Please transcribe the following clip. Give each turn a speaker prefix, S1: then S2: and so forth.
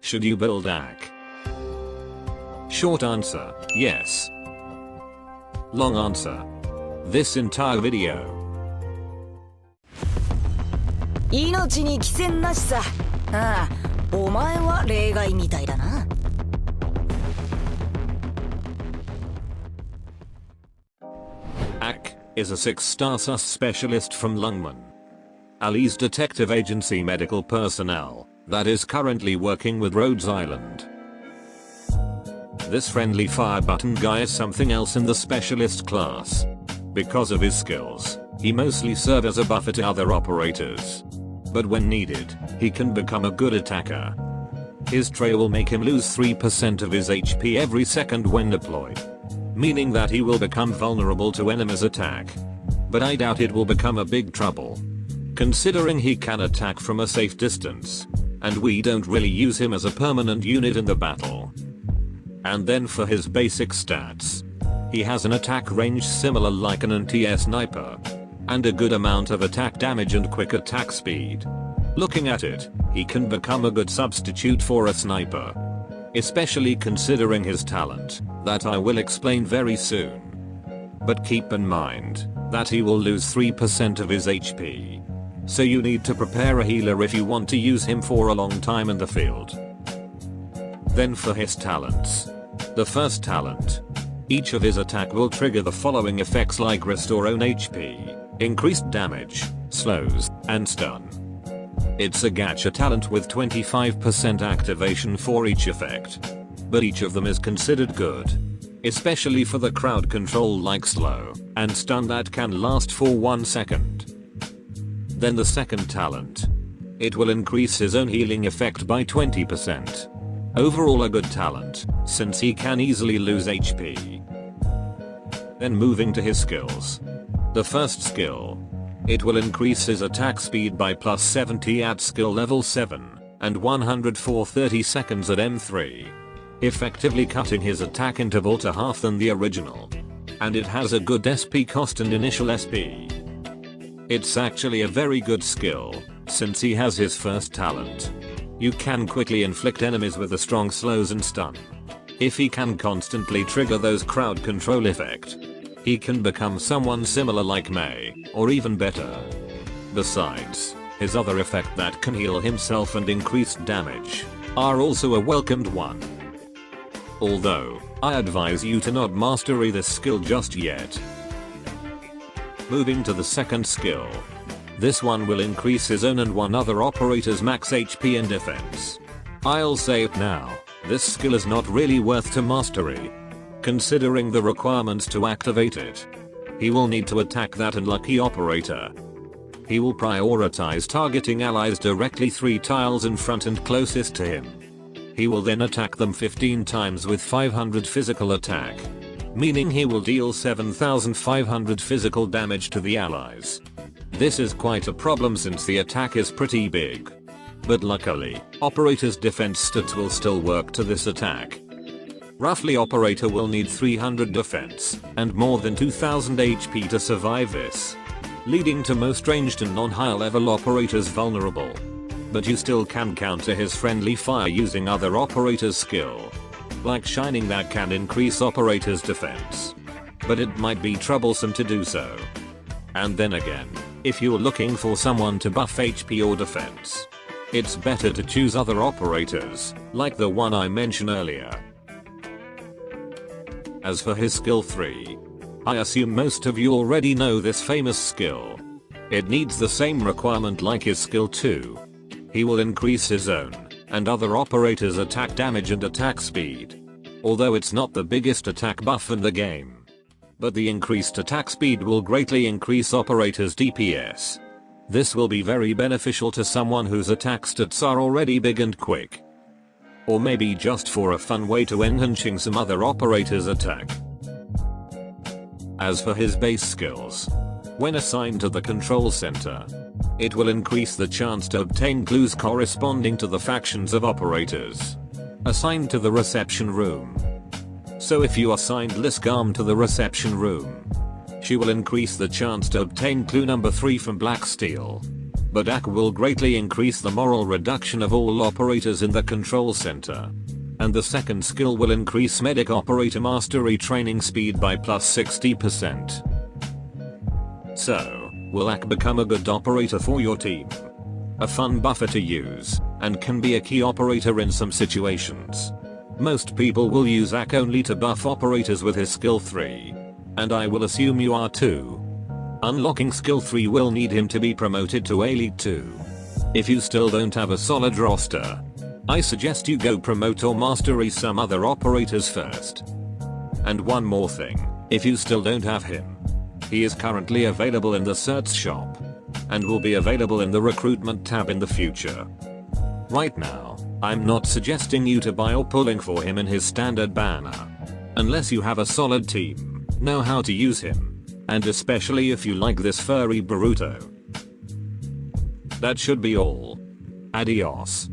S1: Should you build Aak? Short answer, yes. Long answer, this entire video.
S2: 命に貴賤なしさ。ああ、お前は例外みたいだな。
S1: Aak is a 6-star sus specialist from Lungman, Ali's detective agency medical personnel that is currently working with Rhodes Island. This friendly fire button guy is something else in the specialist class. Because of his skills, he mostly serves as a buffer to other operators. But when needed, he can become a good attacker. His tray will make him lose 3% of his HP every second when deployed, meaning that he will become vulnerable to enemies' attack. But I doubt it will become a big trouble, considering he can attack from a safe distance, and we don't really use him as a permanent unit in the battle. And then for his basic stats, he has an attack range similar like an NT sniper, and a good amount of attack damage and quick attack speed. Looking at it, he can become a good substitute for a sniper, especially considering his talent, that I will explain very soon. But keep in mind that he will lose 3% of his HP. So you need to prepare a healer if you want to use him for a long time in the field. Then for his talents. The first talent. Each of his attack will trigger the following effects like restore own HP, increased damage, slows, and stun. It's a gacha talent with 25% activation for each effect. But each of them is considered good, especially for the crowd control like slow and stun that can last for 1 second. Then the second talent. It will increase his own healing effect by 20%. Overall a good talent, since he can easily lose HP. Then moving to his skills. The first skill. It will increase his attack speed by plus 70 at skill level 7, and 100 for 30 seconds at M3. Effectively cutting his attack interval to half than the original. And it has a good SP cost and initial SP. It's actually a very good skill, since he has his first talent. You can quickly inflict enemies with a strong slows and stun. If he can constantly trigger those crowd control effect, he can become someone similar like Mei, or even better. Besides, his other effect that can heal himself and increase damage are also a welcomed one. Although, I advise you to not master this skill just yet. Moving to the second skill. This one will increase his own and one other operator's max HP and defense. I'll say it now, this skill is not really worth to mastery, considering the requirements to activate it. He will need to attack that unlucky operator. He will prioritize targeting allies directly 3 tiles in front and closest to him. He will then attack them 15 times with 500 physical attack, meaning he will deal 7,500 physical damage to the allies. This is quite a problem since the attack is pretty big. But luckily, operator's defense stats will still work to this attack. Roughly operator will need 300 defense and more than 2000 HP to survive this, leading to most ranged and non-high level operators vulnerable. But you still can counter his friendly fire using other operators' skill, like shining that can increase operators' defense. But it might be troublesome to do so. And then again, if you're looking for someone to buff HP or defense, it's better to choose other operators, like the one I mentioned earlier. As for his skill 3, I assume most of you already know this famous skill. It needs the same requirement like his skill 2. He will increase his own and other operators' attack damage and attack speed. Although it's not the biggest attack buff in the game. But the increased attack speed will greatly increase operators' DPS. This will be very beneficial to someone whose attack stats are already big and quick. Or maybe just for a fun way to enhancing some other operators' attack. As for his base skills, when assigned to the control center, it will increase the chance to obtain clues corresponding to the factions of operators assigned to the reception room. So if you assigned Lisgarm to the reception room, she will increase the chance to obtain clue number 3 from Black Steel. but Aak will greatly increase the moral reduction of all operators in the control center. And the second skill will increase medic operator mastery training speed by plus 60%. So, will Aak become a good operator for your team? A fun buffer to use, and can be a key operator in some situations. Most people will use Aak only to buff operators with his skill 3. And I will assume you are too. Unlocking skill 3 will need him to be promoted to Elite 2. If you still don't have a solid roster, I suggest you go promote or mastery some other operators first. And one more thing, if you still don't have him, he is currently available in the certs shop, and will be available in the recruitment tab in the future. Right now, I'm not suggesting you to buy or pulling for him in his standard banner. Unless you have a solid team, know how to use him, and especially if you like this furry Boruto. That should be all. Adios.